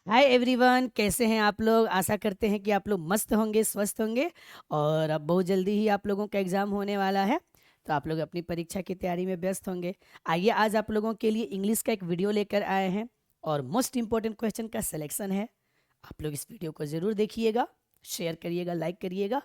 Hi everyone, कैसे हैं आप लोग। आशा करते हैं कि आप लोग मस्त होंगे, स्वस्थ होंगे। और अब बहुत जल्दी ही आप लोगों का एग्ज़ाम होने वाला है, तो आप लोग अपनी परीक्षा की तैयारी में व्यस्त होंगे। आइए आज आप लोगों के लिए इंग्लिश का एक वीडियो लेकर आए हैं और मोस्ट इंपॉर्टेंट क्वेश्चन का सिलेक्शन है। आप लोग इस वीडियो को ज़रूर देखिएगा, शेयर करिएगा, लाइक करिएगा।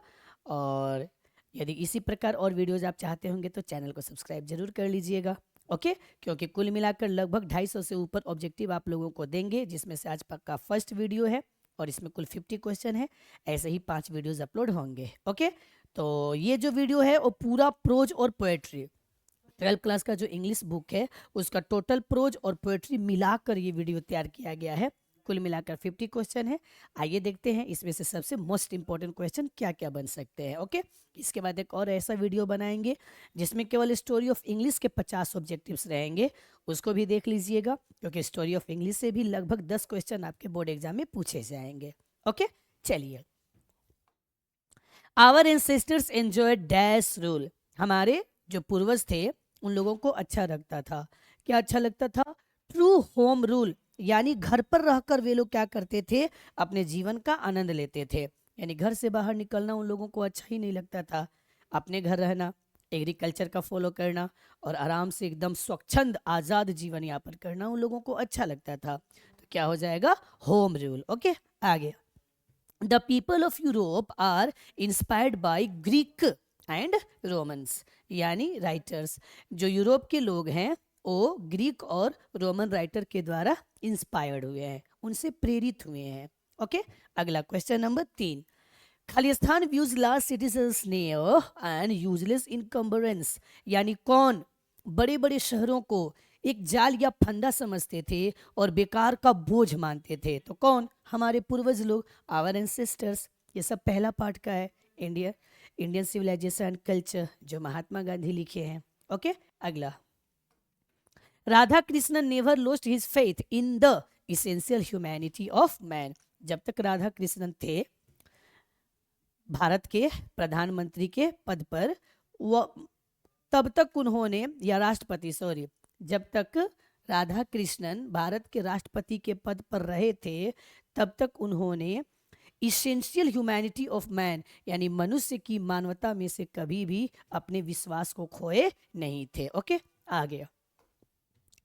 और यदि इसी प्रकार और वीडियोज़ आप चाहते होंगे तो चैनल को सब्सक्राइब जरूर कर लीजिएगा। ओके, क्योंकि कुल मिलाकर लगभग 250 से ऊपर ऑब्जेक्टिव आप लोगों को देंगे, जिसमें से आज पक्का फर्स्ट वीडियो है और इसमें कुल 50 क्वेश्चन है। ऐसे ही 5 वीडियोस अपलोड होंगे। ओके, तो ये जो वीडियो है वो पूरा प्रोज और पोएट्री, 12th क्लास का जो इंग्लिश बुक है उसका टोटल प्रोज और पोएट्री मिलाकर ये वीडियो तैयार किया गया है। कुल मिलाकर 50 क्वेश्चन है। आइए देखते हैं इसमें से सबसे मोस्ट इंपॉर्टेंट क्वेश्चन क्या क्या बन सकते हैं। ओके, इसके बाद एक और ऐसा वीडियो बनाएंगे जिसमें केवल स्टोरी ऑफ इंग्लिश के 50 ऑब्जेक्टिव्स रहेंगे, उसको भी देख लीजिएगा, क्योंकि स्टोरी ऑफ इंग्लिश से भी लगभग 10 क्वेश्चन आपके बोर्ड एग्जाम में पूछे जाएंगे। ओके, चलिए। Our ancestors enjoy dash rule. हमारे जो पूर्वज थे उन लोगों को अच्छा लगता था। क्या अच्छा लगता था? ट्रू होम रूल, यानी घर पर रहकर वे लोग क्या करते थे, अपने जीवन का आनंद लेते थे। यानी घर से बाहर निकलना उन लोगों को अच्छा ही नहीं लगता था। अपने घर रहना, एग्रीकल्चर का फॉलो करना और आराम से एकदम स्वच्छंद आज़ाद जीवन यापन करना उन लोगों को अच्छा लगता था। तो क्या हो जाएगा? Home rule. ओके, आगे। The people of Europe are inspired by Greek and Romans, यानी राइटर्स। जो यूरोप के लोग हैं वो ग्रीक और रोमन राइटर के द्वारा इंस्पायर्ड हुए हैं, उनसे प्रेरित हुए हैं। ओके, अगला question number 3। Khalistan views large citizens near and useless encumbrance, यानी कौन बड़े बड़े शहरों को एक जाल या फंदा समझते थे और बेकार का बोझ मानते थे? तो कौन? हमारे पूर्वज लोग, आवर एंसेस्टर्स। ये सब पहला पार्ट का है, इंडियन सिविलाइजेशन एंड कल्चर, जो महात्मा गांधी लिखे हैं। ओके, अगला। Radha Krishnan never lost his faith in the essential humanity of man. जब तक राधा कृष्णन थे भारत के प्रधानमंत्री के पद पर, वो तब तक उन्होंने, या राष्ट्रपति, सॉरी, जब तक राधा कृष्णन भारत के राष्ट्रपति के पद पर रहे थे तब तक उन्होंने इसेंशियल ह्यूमैनिटी ऑफ मैन, यानी मनुष्य की मानवता में से कभी भी अपने विश्वास को खोए नहीं थे। ओके, आगे।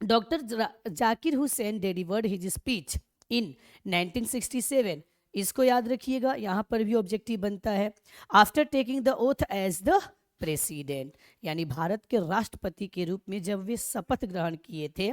Doctor Zakir Hussain delivered his speech in 1967। इसको याद रखिएगा, यहाँ पर भी ऑब्जेक्टिव बनता है। After taking the oath as the president, यानी भारत के राष्ट्रपति के रूप में जब वे शपथ ग्रहण किए थे,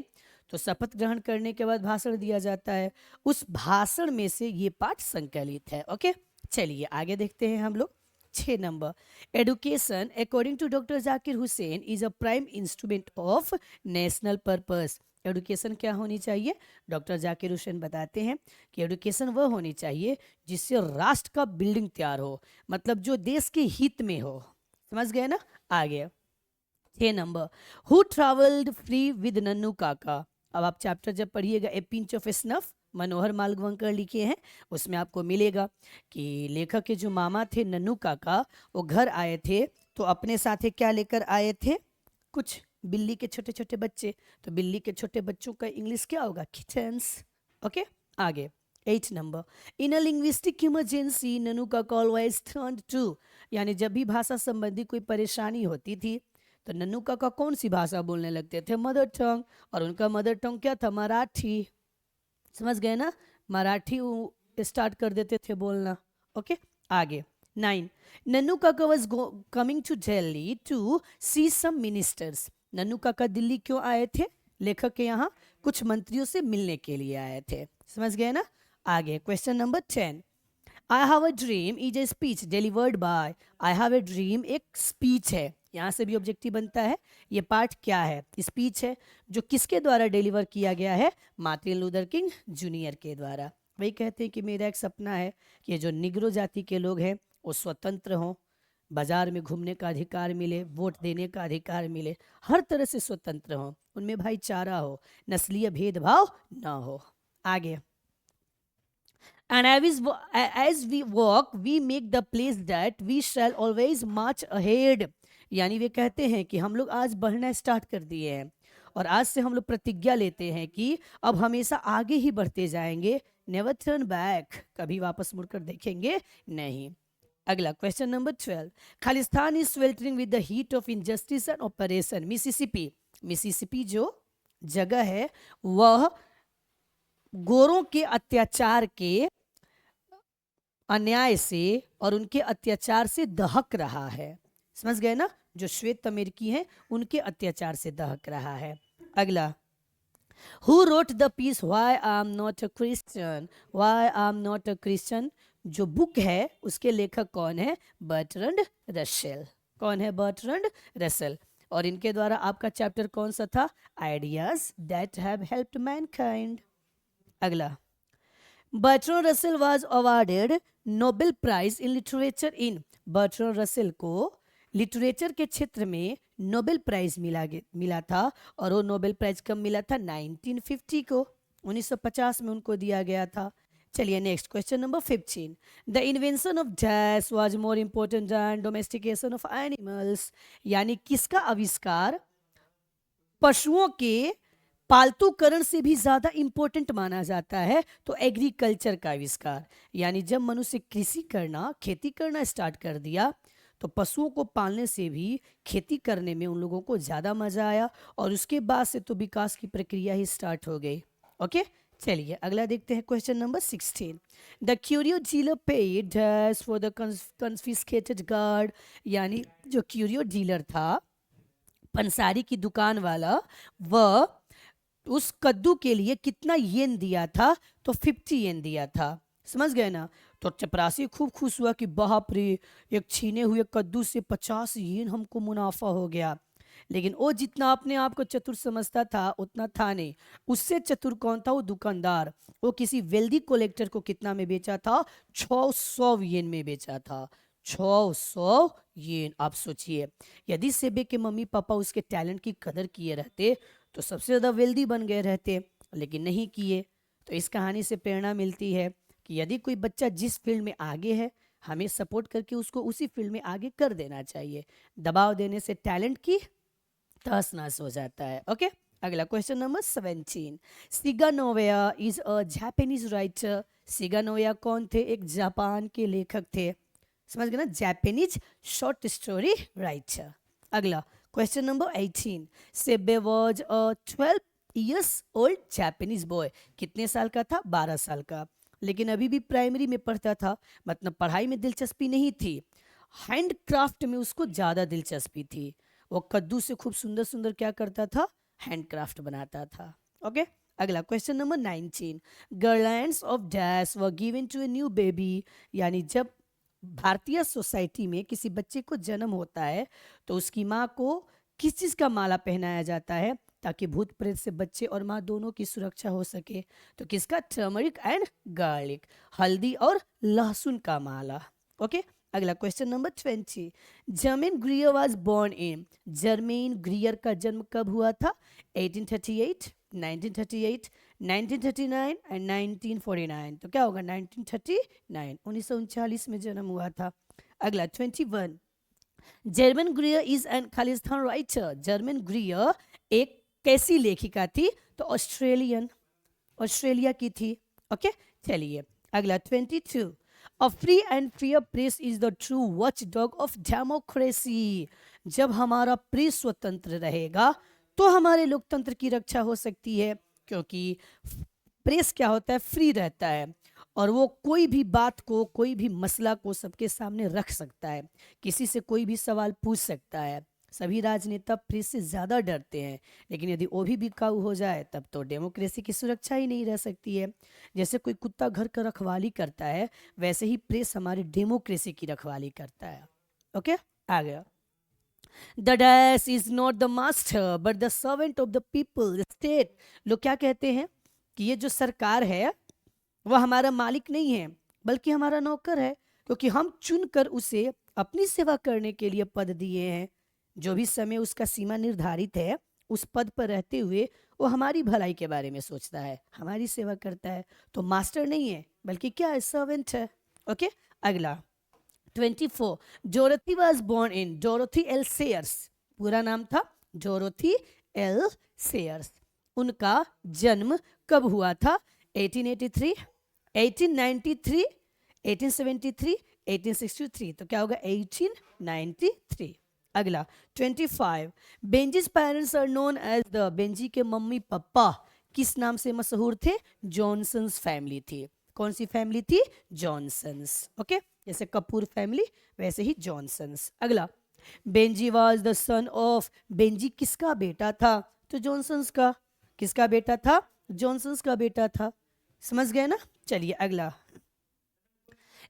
तो शपथ ग्रहण करने के बाद भाषण दिया जाता है। उस भाषण में से ये पाठ संकलित है। ओके, चलिए आगे देखते हैं हम लोग। 6 number. Education according to doctor Zakir Hussain is a prime instrument of national purpose. Education क्या होनी चाहिए? डॉक्टर जाकिर हुसैन बताते हैं कि एडुकेशन वह होनी चाहिए जिससे राष्ट्र का बिल्डिंग तैयार हो, मतलब जो देश के हित में हो। समझ गए ना? आगे 6 number. Who travelled free with Nannu Kaka. अब आप चैप्टर जब पढ़िएगा a pinch of snuff, Manohar Malvankar लिखे हैं, उसमें आपको मिलेगा कि लेखक के जो मामा थे नन्नू काका, वो घर आए थे तो अपने साथ क्या लेकर आए थे? कुछ बिल्ली के छोटे छोटे बच्चे। तो बिल्ली के छोटे बच्चों का इंग्लिश क्या होगा? किटन्स। ओके, आगे 8 नंबर। इन अ लिंग्विस्टिक इमरजेंसी नन्नू काका ऑलवेज टर्न्ड टू, यानी जब भी भाषा संबंधी कोई परेशानी होती थी तो नन्नू काका कौन सी भाषा बोलने लगते थे? Mother tongue. और उनका मदर टंग क्या था? मराठी। समझ गए ना? मराठी स्टार्ट कर देते थे बोलना। ओके, आगे 9। Nannu Kaka was coming to Delhi to see some ministers. Nannu Kaka Delhi क्यों आए थे? लेखक के यहाँ कुछ मंत्रियों से मिलने के लिए आए थे। समझ गए ना? आगे question number 10। I have a dream is a speech delivered by. I have a dream एक स्पीच है, यहाँ से भी ऑब्जेक्टिव बनता है। ये पार्ट क्या है? स्पीच है जो किसके द्वारा डिलीवर किया गया है? मार्टिन लूथर किंग जूनियर के द्वारा। वही कहते हैं कि मेरा एक सपना है कि ये जो निग्रो जाति के लोग हैं वो स्वतंत्र हों, बाजार में घूमने का अधिकार मिले, वोट देने का अधिकार मिले, हर तरह से स्वतंत्र हों, उनमें भाईचारा हो, नस्लीय भेदभाव ना हो। आगे। And as we walk, we make the place that we shall always march ahead. यानी वे कहते हैं कि हम लोग आज बढ़ना स्टार्ट कर दिए हैं और आज से हम लोग प्रतिज्ञा लेते हैं कि अब हमेशा आगे ही बढ़ते जाएंगे। नेवर टर्न बैक, कभी वापस मुड़कर देखेंगे नहीं। अगला question number 12, Khalistan is sweltering with the heat of injustice and operation. Mississippi, Mississippi जो जगह है वह गोरों के अत्याचार के, अन्याय से और उनके अत्याचार से दहक रहा है। समझ गए ना, जो श्वेत अमेरिकी हैं उनके अत्याचार से दहक रहा है। अगला, who wrote the peace why I am not a Christian, why I am not a Christian, जो बुक है उसके लेखक कौन है? Bertrand Russell. कौन है? Bertrand Russell. और इनके द्वारा आपका चैप्टर कौन सा था? Ideas that have helped mankind. अगला, Bertrand Russell was awarded Nobel prize in literature in, Bertrand Russell को लिटरेचर के क्षेत्र में नोबेल प्राइज मिला था। और वो नोबेल प्राइज कब मिला था? 1950 को, 1950 में उनको दिया गया था। चलिए next question number 15, the invention of dash was more important than domestication of animals, यानी किसका आविष्कार पशुओं के पालतूकरण से भी ज्यादा इंपॉर्टेंट माना जाता है? तो एग्रीकल्चर का आविष्कार, यानी जब मनुष्य कृषि करना, खेती करना स्टार्ट कर दिया तो पशुओं को पालने से भी खेती करने में उन लोगों को ज्यादा मजा आया, और उसके बाद से तो विकास की प्रक्रिया ही स्टार्ट हो गई। ओके, चलिए अगला देखते हैं question number 16, the curio dealer paid dash for the confiscated guard, यानी जो क्यूरियो डीलर था, पंसारी की दुकान वाला, वह उस कद्दू के लिए कितना येन दिया था? तो 50 येन दिया था। समझ गए ना? तो चपरासी खूब खुश हुआ कि बाप रे, एक छीने हुए कद्दू से 50 येन हमको मुनाफा हो गया। लेकिन वो जितना अपने आप को चतुर समझता था उतना था नहीं। उससे चतुर कौन था? वो दुकानदार। वो किसी वेल्दी कलेक्टर को कितना में बेचा था? 600 येन में बेचा था। 600 येन। आप सोचिए, यदि सेबे के मम्मी पापा उसके टैलेंट की कदर किए रहते तो सबसे ज्यादा वेल्दी बन गए रहते, लेकिन नहीं किए। तो इस कहानी से प्रेरणा मिलती है कि यदि कोई बच्चा जिस फील्ड में आगे है, हमें सपोर्ट करके उसको उसी फील्ड में आगे कर देना चाहिए। दबाव देने से टैलेंट की तहस नहस हो जाता है। ओके, अगला question number 17, Shiga Naoya is a Japanese writer. Shiga Naoya कौन थे? एक जापान के लेखक थे। समझ गए ना, जापानीज शॉर्ट स्टोरी राइटर। अगला question number 18, Seibei was a 12 years old Japanese boy. कितने साल का था? 12 साल का। लेकिन अभी भी प्राइमरी में पढ़ता था, मतलब पढ़ाई में दिलचस्पी नहीं थी, हैंडक्राफ्ट में उसको ज़्यादा दिलचस्पी थी। वो कद्दू से खूब सुंदर सुंदर क्या करता था? हैंडक्राफ्ट बनाता था। ओके, अगला question number 19, garlands of dash were given to a new baby, यानी जब भारतीय सोसाइटी में किसी बच्चे को जन्म होता है तो उसकी माँ को किस चीज़ का माला पहनाया जाता है ताकि भूत प्रेत से बच्चे और माँ दोनों की सुरक्षा हो सके? तो किसका? टर्मरिक एंड गार्लिक, हल्दी और लहसुन का माला। ओके, अगला question number 20, Germaine Greer was born in. Germaine Greer का जन्म कब हुआ था? 1838, 1938, 1939 एंड 1949। तो क्या होगा? 1939, 1939 में जन्म हुआ था। अगला 21, German ग्रियर is an Khalistan writer. German ग्रियर एक कैसी लेखिका थी? तो ऑस्ट्रेलियन, ऑस्ट्रेलिया की थी। ओके, चलिए अगला 22, A free and fair press is the true watchdog of democracy। जब हमारा प्रेस स्वतंत्र रहेगा तो हमारे लोकतंत्र की रक्षा हो सकती है, क्योंकि प्रेस क्या होता है? फ्री रहता है, और वो कोई भी बात को, कोई भी मसला को सबके सामने रख सकता है, किसी से कोई भी सवाल पूछ सकता है। सभी राजनेता प्रेस से ज़्यादा डरते हैं, लेकिन यदि वो भी बिकाऊ हो जाए तब तो डेमोक्रेसी की सुरक्षा ही नहीं रह सकती है। जैसे कोई कुत्ता घर का रखवाली करता है, वैसे ही प्रेस हमारी डेमोक्रेसी की रखवाली करता है। ओके, आ गया। The dash is not the master but the servant of the people. State, लोग क्या कहते हैं कि ये जो सरकार है वह हमारा मालिक नहीं है बल्कि हमारा नौकर है, क्योंकि हम चुनकर उसे अपनी सेवा करने के लिए पद दिए हैं। जो भी समय उसका सीमा निर्धारित है, उस पद पर रहते हुए वो हमारी भलाई के बारे में सोचता है, हमारी सेवा करता है। तो मास्टर नहीं है बल्कि क्या है? सर्वेंट है। ओके, अगला 24, Dorothy was born in. Dorothy L Sayers, पूरा नाम था डोरोथी एल सेयर्स। उनका जन्म कब हुआ था? 1883, 1893, 1873, 1863, तो क्या होगा 1893। अगला 25, Benjy's parents are known as the, Benjy के मम्मी पापा किस नाम से मशहूर थे? जॉनसन्स फैमिली थी। कौन सी फैमिली थी? जॉनसन्स। ओके, जैसे कपूर फैमिली वैसे ही जॉनसन्स। अगला, Benji was the son of, Benji किसका बेटा था? तो जॉनसन्स का। किसका बेटा था? जॉनसन्स का बेटा था। समझ गए ना? चलिए अगला,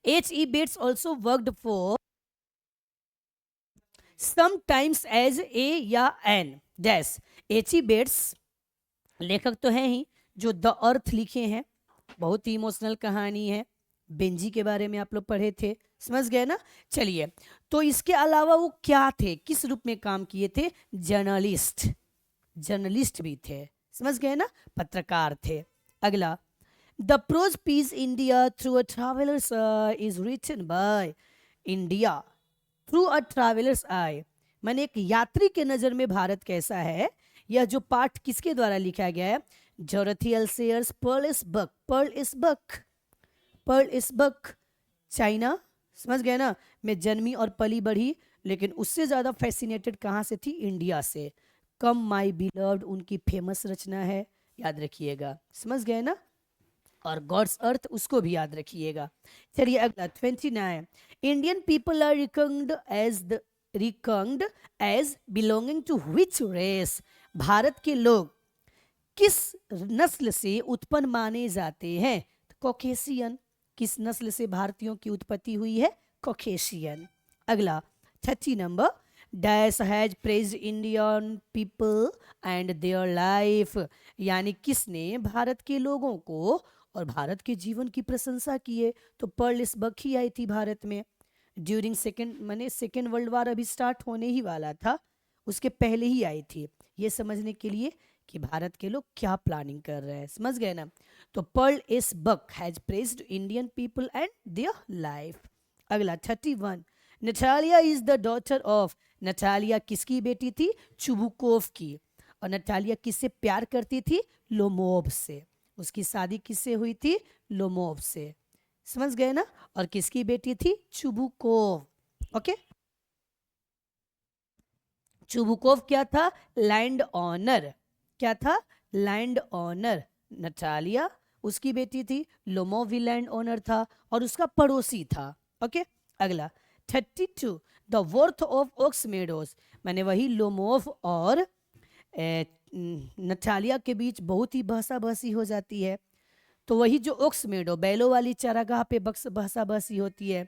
H.E. Bates also worked for sometimes as a या an dash। H.E. Bates लेखक तो हैं ही, जो द अर्थ लिखे हैं, बहुत ही इमोशनल कहानी है, बेंजी के बारे में आप लोग पढ़े थे। समझ गए ना? चलिए, तो इसके अलावा वो क्या थे, किस रूप में काम किए थे? जर्नलिस्ट, जर्नलिस्ट भी थे। समझ गए ना? पत्रकार थे। अगला, the prose piece India through a traveller's is written by, India through a traveller's eye, माने एक यात्री के नजर में भारत कैसा है, यह जो पाठ किसके द्वारा लिखा गया है? जोरथी एल्सेयर्स पर्ल इस बक, पर्ल इस बक, पर्ल इस बक, चाइना। समझ गए ना? मैं जन्मी और पली बढ़ी, लेकिन उससे ज्यादा फैसिनेटेड कहाँ से थी? इंडिया से। कम माई बिलव्ड उनकी फेमस रचना है, याद रखिएगा। समझ गए ना? और गॉड्स अर्थ उसको भी याद रखिएगा। चलिए अगला 29, Indian people are recognised as belonging to which race, भारत के लोग किस नस्ल से उत्पन्न माने जाते हैं? कॉकेशियन। किस नस्ल से भारतीयों की उत्पत्ति हुई है? कॉकेशियन। अगला 30 number, dash has praised Indian people and their life, यानी किसने भारत के लोगों को और भारत के जीवन की प्रशंसा की है? तो पर्ल इस बक ही आई थी भारत में ड्यूरिंग सेकेंड वर्ल्ड वार अभी स्टार्ट होने ही वाला था, उसके पहले ही आई थी, ये समझने के लिए कि भारत के लोग क्या प्लानिंग कर रहे हैं। समझ गए ना? तो Pearl S Buck has praised Indian people and their life. अगला 31, Natalia is the daughter of, Natalia किसकी बेटी थी? चुबुकोव की। और नटालिया किससे प्यार करती थी? लोमोव से। उसकी शादी किससे हुई थी? लोमोव से। समझ गए ना? और किसकी बेटी थी? चुबुकोव। ओके, चुबुकोव क्या था? Land owner. क्या था? Land owner. नटालिया उसकी बेटी थी, लोमोव भी लैंड ऑनर था और उसका पड़ोसी था। ओके, अगला 32, the worth of Ox Meadows, मैंने वही लोमोव और नटालिया के बीच बहुत ही बहसा बहसी हो जाती है, तो वही जो ओक्स मेडो बैलों वाली चारागाह पे बहसा बहसी होती है,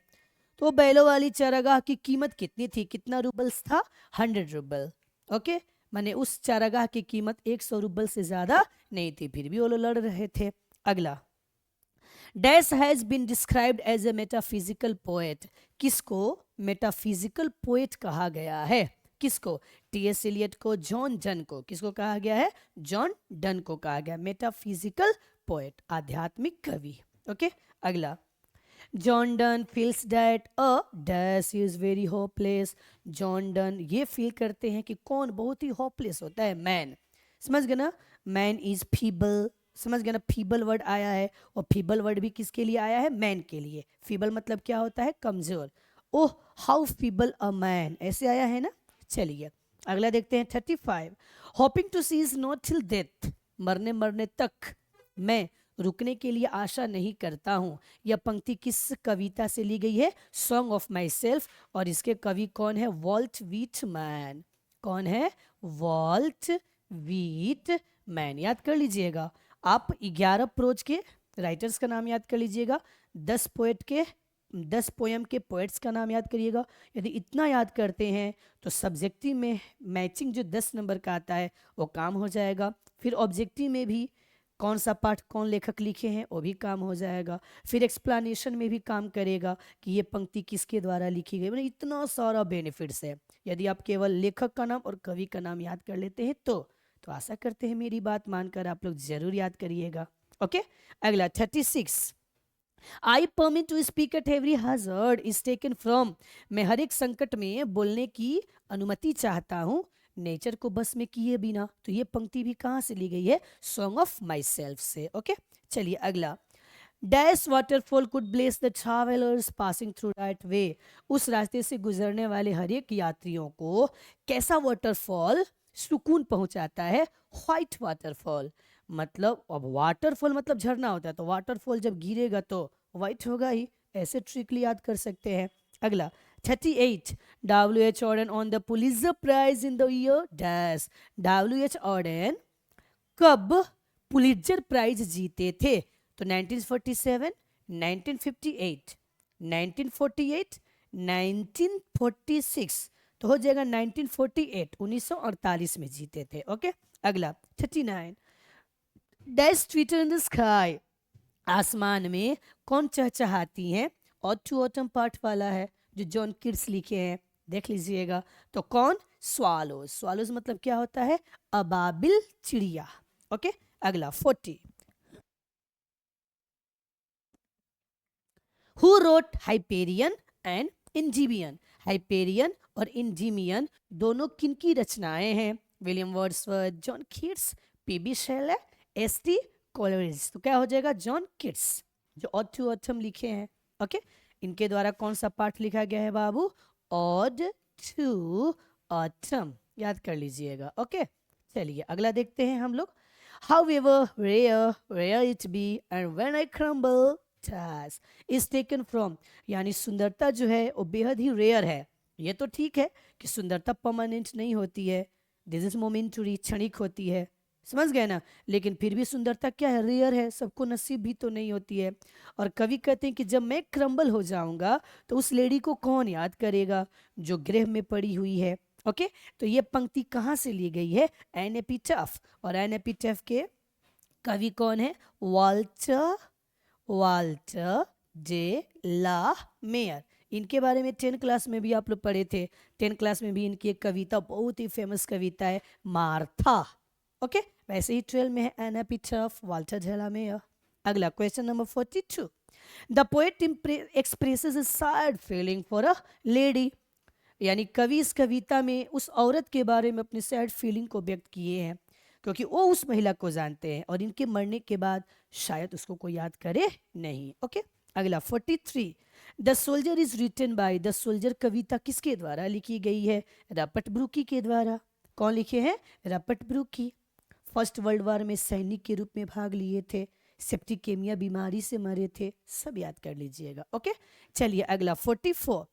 तो बैलों वाली चारागाह की कीमत कितनी थी? कितना रूबल्स था? 100 रूबल। ओके, माने उस चारागाह की कीमत 100 रूबल से ज्यादा नहीं थी, फिर भी वो लोग लड़ रहे थे। अगला, dash has been described as a metaphysical poet, किसको मेटाफिजिकल पोएट कहा गया है? किसको? टी.एस. एलियट को, जॉन डन को। किसको कहा गया है? जॉन डन को कहा गया मेटाफिजिकल पोएट, आध्यात्मिक कवि। ओके, अगला, John Donne feels that a dash is very hopeless, John Donne ये फील करते हैं कि कौन बहुत ही होपलेस होता है? मैन। समझ गए ना? Man is feeble. समझ गए ना? फीबल वर्ड आया है, और फीबल वर्ड भी किसके लिए आया है? मैन के लिए। फीबल मतलब क्या होता है? कमजोर। Oh how feeble a man, ऐसे आया है ना? चलिए अगला देखते हैं 35, hoping to cease not till death, मरने मरने तक मैं रुकने के लिए आशा नहीं करता हूँ। यह पंक्ति किस कविता से ली गई है? Song of myself. और इसके कवि कौन है? Walt Whitman. कौन है? Walt Whitman. याद कर लीजिएगा आप, 11 प्रोज के राइटर्स का नाम याद कर लीजिएगा, 10 पोएम के पोएट्स का नाम याद करिएगा। यदि इतना याद करते हैं तो सब्जेक्टिव में मैचिंग जो 10 नंबर का आता है वो काम हो जाएगा। फिर ऑब्जेक्टिव में भी कौन सा पाठ कौन लेखक लिखे हैं वो भी काम हो जाएगा। फिर एक्सप्लेनेशन में भी काम करेगा कि ये पंक्ति किसके द्वारा लिखी गई। मतलब इतना सारा बेनिफिट्स है यदि आप केवल लेखक का नाम और कवि का नाम याद कर लेते हैं तो आशा करते हैं मेरी बात मानकर आप लोग जरूर याद करिएगा। ओके, अगला 36, I permit to speak at every hazard is taken from, मैं हर एक संकट में बोलने की अनुमति चाहता हूँ नेचर को बस में किए बिना। तो ये पंक्ति भी कहाँ से ली गई है? सॉन्ग ऑफ माई सेल्फ से। ओके, चलिए अगला, dash waterfall could bless the travellers passing through that way. उस रास्ते से गुजरने वाले हर एक यात्रियों को कैसा वाटरफॉल सुकून पहुंचाता है? White waterfall. मतलब अब वाटरफॉल मतलब झरना होता है, तो वाटरफॉल जब गिरेगा तो व्हाइट होगा ही। ऐसे ट्रिकली याद कर सकते हैं। अगला 38, WH Auden on the Pulitzer Prize in the year dash. WH Auden कब पुलिट्जर प्राइज जीते थे? तो 1947, 1958, 1948, 1946। तो हो जाएगा 1948, 1948 में जीते थे। ओके। अगला 39, dash Twitter in the sky. आसमान में कौन चहचहाती हैं? और टू ऑटम पार्ट वाला है जो जॉन किड्स लिखे हैं, देख लीजिएगा। तो कौन? स्वालोज। स्वालोज मतलब क्या होता है? अबाबिल चिड़िया। ओके। अगला 40, who wrote Hyperion and Endymion. Hyperion और इंजीमियन दोनों किनकी रचनाएं हैं? William Wordsworth, John Keats, PB Shelley, ST. Coleridge. तो क्या हो जाएगा? जॉन किट्स, जो ऑड टू ऑटम लिखे हैं। ओके। इनके द्वारा कौन सा पाठ लिखा गया है बाबू? ऑड टू ऑटम, याद कर लीजिएगा। ओके। चलिए अगला देखते हैं हम लोग। However rare it be, and when I crumble, task is taken from। यानी सुंदरता जो है वो बेहद ही रेयर है। ये तो ठीक है कि सुंदरता परमानेंट नहीं होती है, दिस इज मोमेंटरी, क्षणिक होती है, समझ गए ना। लेकिन फिर भी सुंदरता क्या है? रेयर है, सबको नसीब भी तो नहीं होती है। और कवि कहते हैं कि जब मैं क्रम्बल हो जाऊंगा तो उस लेडी को कौन याद करेगा जो गृह में पड़ी हुई है? ओके। तो ये पंक्ति कहाँ से ली गई है? An epitaph. और एन एपिटाफ के कवि कौन है? Walter Walter de la Mare. इनके बारे में 10 क्लास में भी आप लोग पढ़े थे। 10 क्लास में भी इनकी एक कविता, बहुत ही फेमस कविता है, मार्था। ओके। वैसे ही 12 में है an epitaph, Walter de la Mare. अगला question number 42, the poet expresses a sad feeling for a lady. यानी कवि इस कविता में उस औरत के बारे में अपनी सैड फीलिंग को व्यक्त किए हैं, क्योंकि वो उस महिला को जानते हैं और इनके मरने के बाद शायद उसको कोई याद करे नहीं। ओके। अगला 43, the soldier is written by. The soldier कविता किसके द्वारा लिखी गई है? रॉबर्ट ब्रूकी के द्वारा। कौन लिखे हैं? रॉबर्ट ब्रूकी। फर्स्ट वर्ल्ड वॉर में सैनिक के रूप में भाग लिए थे, सेप्टिकेमिया बीमारी से मरे थे, सब याद कर लीजिएगा। ओके। चलिए अगला 44,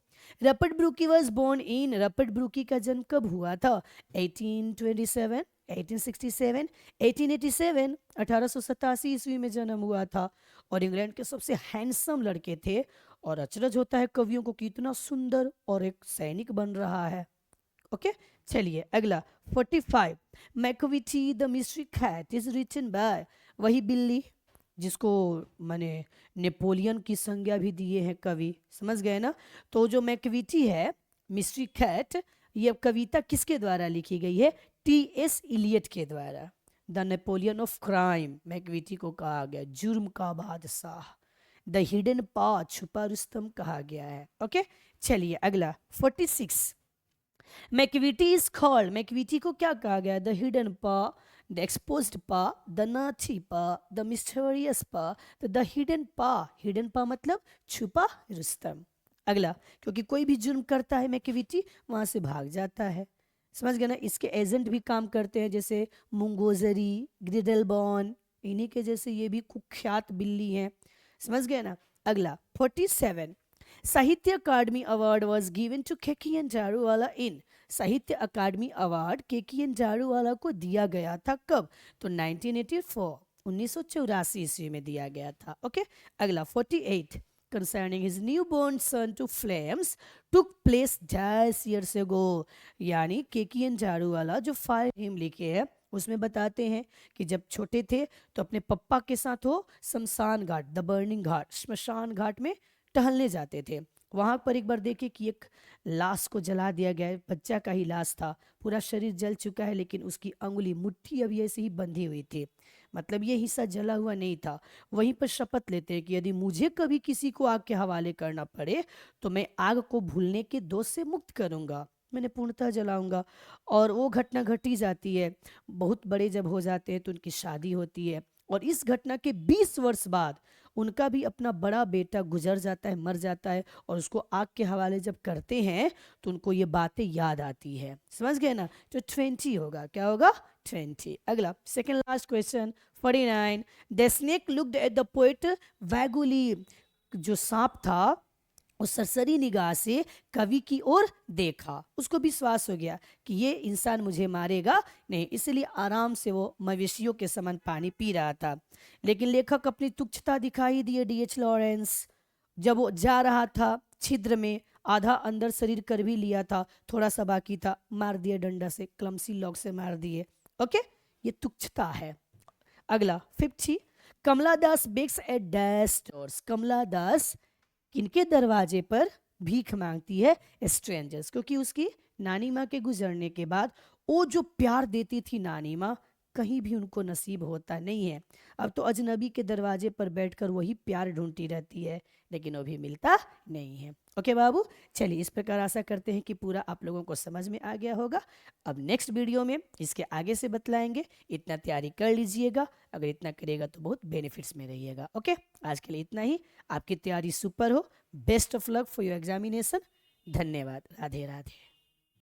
Robert Brooke was born in. Robert Brooke का जन्म कब हुआ था? 1827, 1867, 1887, 1887 ईस्वी में जन्म हुआ था। और इंग्लैंड के सबसे हैंडसम लड़के थे। और अचरज होता है कवियों को कि इतना सुंदर और एक सैनिक बन रहा है। ओके। चलिए अगला 45, Macavity the mystery cat is written by. वही बिल्ली जिसको मैंने नेपोलियन की संज्ञा भी दिए हैं कवि, समझ गए ना। तो जो मैकविटी है, मिस्ट्री कैट, ये कविता किसके द्वारा लिखी गई है? T.S. इलियट के द्वारा। The Napoleon of crime Macavity को कहा गया, जुर्म का बादशाह। द हिडन पा, छुपा रुस्तम कहा गया है। ओके। चलिए अगला 46, मैकविटी इज कॉल्ड। मैकविटी को क्या कहा गया? द हिडन पा, द एक्सपोज्ड पा, द नाची पा, द मिस्टीरियस पा। तो द हिडन पा, हिडन पा मतलब छुपा रुस्तम। अगला, क्योंकि कोई भी जुर्म करता है मैकविटी वहां से भाग जाता है, समझ गए ना। इसके एजेंट भी काम करते हैं, जैसे मुंगोजरी, ग्रिडलबॉर्न, इन्हीं के जैसे ये भी कुख्यात बिल्ली हैं, समझ गए ना। अगला 47, साहित्य अकादमी award was given to KKN जारूवाला इन। साहित्य अकादमी अवार्ड केकेएन जारूवाला को दिया गया था कब? तो 1984, 1984 ईस्वी में दिया गया था। ओके। अगला 48, concerning his newborn son to flames took place dash years ago। यानी केकेएन जारूवाला जो फायर हिम लिखे हैं उसमें बताते हैं कि जब छोटे थे तो अपने पप्पा के साथ वो शमशान घाट, द बर्निंग घाट, श्मशान घाट में टहलने जाते थे। वहां पर एक बार देखे कि एक लाश को जला दिया गया है, बच्चा का ही लाश था, पूरा शरीर जल चुका है लेकिन उसकी अंगुली, मुट्ठी अभी ऐसे ही बंधी हुई थी, मतलब ये हिस्सा जला हुआ नहीं था। वहीं पर शपथ लेते हैं कि यदि मुझे कभी किसी को आग के हवाले करना पड़े तो मैं आग को भूलने के दोष से मुक्त करूंगा, मैंने पूर्णतः जलाऊंगा। और वो घटना घटी जाती है, बहुत बड़े जब हो जाते हैं तो उनकी शादी होती है। और इस घटना के 20 वर्ष बाद उनका भी अपना बड़ा बेटा गुजर जाता है, मर जाता है, और उसको आग के हवाले जब करते हैं तो उनको ये बातें याद आती है। समझ गए ना? तो 20 होगा, क्या होगा? 20। अगला second last question 49। The snake looked at the poet vaguely. जो सांप था उस सरसरी निगाह से कवि की ओर देखा, उसको विश्वास हो गया कि ये इंसान मुझे मारेगा नहीं, इसलिए आराम से वो मवेशियों के समान पानी पी रहा था। लेकिन लेखक अपनी तुच्छता दिखाई दिए डीएच लॉरेंस। जब वो जा रहा था छिद्र में, आधा अंदर शरीर कर भी लिया था, थोड़ा सा बाकी था, मार दिए डंडा से, क्लमसी लॉक से मार दिए। ओके, ये तुच्छता है। अगला 50। कमला दास बेग्स एट डैश डोर्स। कमला दास किनके दरवाजे पर भीख मांगती है? स्ट्रेंजर्स। क्योंकि उसकी नानी माँ के गुजरने के बाद वो जो प्यार देती थी नानी माँ, कहीं भी उनको नसीब होता नहीं है। अब तो अजनबी के दरवाजे पर बैठकर वही प्यार ढूंढती रहती है, लेकिन वो भी मिलता नहीं है। ओके बाबू, चलिए इस प्रकार आशा करते हैं कि पूरा आप लोगों को समझ में आ गया होगा। अब नेक्स्ट वीडियो में इसके आगे से बतलाएंगे, इतना तैयारी कर लीजिएगा। अगर इतना करिएगा तो बहुत बेनिफिट्स में रहिएगा। ओके, आज के लिए इतना ही। आपकी तैयारी सुपर हो। Best of luck for your examination. धन्यवाद। राधे राधे।